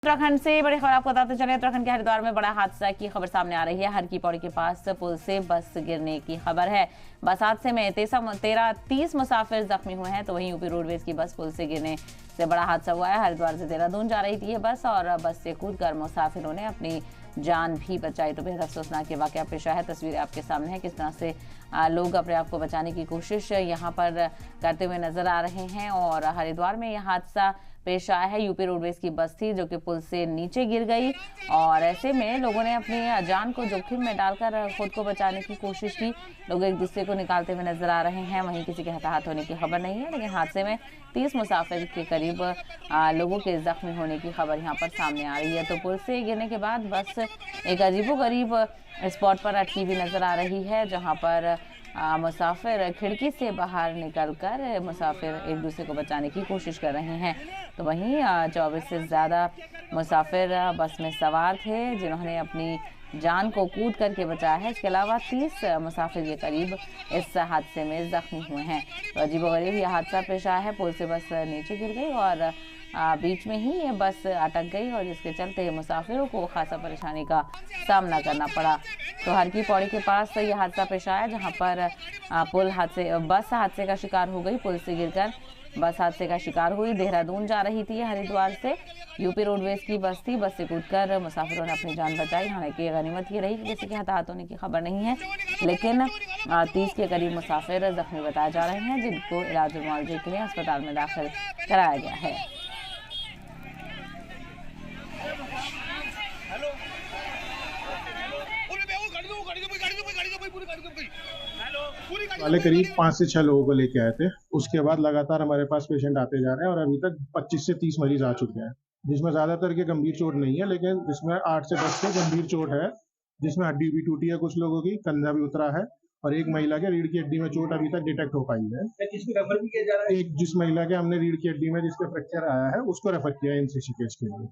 उत्तराखंड से बड़ी खबर आपको बताते चले। उत्तराखंड के हरिद्वार में बड़ा हादसा की खबर सामने आ रही है। हर की पौड़ी के पास पुल से बस गिरने की खबर है। बस हादसे में 30 मुसाफिर जख्मी हुए हैं। तो वहीं यूपी रोडवेज की बस पुल से गिरने से बड़ा हादसा हुआ है। हरिद्वार से देहरादून जा रही थी ये बस और बस से कूदकर मुसाफिरों ने अपनी जान भी बचाई। तो बेहद अफसोसनाक ये वाकया पेशा है। तस्वीरें आपके सामने है किस तरह से लोग अपने आप को बचाने की कोशिश यहाँ पर करते हुए नजर आ रहे हैं। और हरिद्वार में यह हादसा पेश आया है। यूपी रोडवेज की बस थी जो कि पुल से नीचे गिर गई और ऐसे में लोगों ने अपनी जान को जोखिम में डालकर खुद को बचाने की कोशिश की। लोग एक दूसरे को निकालते हुए नजर आ रहे हैं। वहीं किसी के हताहत होने की खबर नहीं है, लेकिन हादसे में 30 मुसाफिर के करीब लोगों के जख्मी होने की खबर यहाँ पर सामने आ रही है। तो पुल से गिरने के बाद बस एक अजीबोगरीब स्पॉट पर अटकी हुई नजर आ रही है, जहाँ पर मुसाफिर खिड़की से बाहर निकलकर मुसाफिर एक दूसरे को बचाने की कोशिश कर रहे हैं। तो वहीं 24 से ज़्यादा मुसाफिर बस में सवार थे जिन्होंने अपनी जान को कूद करके बचाया है। इसके अलावा 30 मुसाफिर के करीब इस हादसे में जख्मी हुए हैं। तो अजीबोगरीब यह हादसा पेश आया है। पुल से बस नीचे गिर गई और बीच में ही ये बस अटक गई और जिसके चलते मुसाफिरों को खासा परेशानी का सामना करना पड़ा। तो हर की पौड़ी के पास यह हादसा पेश आया, जहां पर बस हादसे का शिकार हो गई। पुल से गिरकर बस हादसे का शिकार हुई। देहरादून जा रही थी हरिद्वार से। यूपी रोडवेज की बस थी। बस से कूदकर मुसाफिरों ने अपनी जान बचाई। हालांकि गनीमत ये रही कि किसी के हताहत होने की खबर नहीं है, लेकिन 30 के करीब मुसाफिर जख्मी बताए जा रहे हैं, जिनको इलाज और मुआवजे के लिए अस्पताल में दाखिल कराया गया है। वाले करीब 5 से 6 लोगों को लेके आए थे। उसके बाद लगातार हमारे पास पेशेंट आते जा रहे हैं और अभी तक 25 से 30 मरीज आ चुके हैं, जिसमें ज्यादातर के गंभीर चोट नहीं है, लेकिन जिसमें 8 से 10 के गंभीर चोट है, जिसमें हड्डी भी टूटी है, कुछ लोगों की कंधा भी उतरा है और एक महिला के रीढ़ की हड्डी में चोट अभी तक डिटेक्ट हो पाई है। एक जिस महिला के हमने रीढ़ की हड्डी में जिसके फ्रैक्चर आया है उसको रेफर किया है ऋषिकेश के लिए।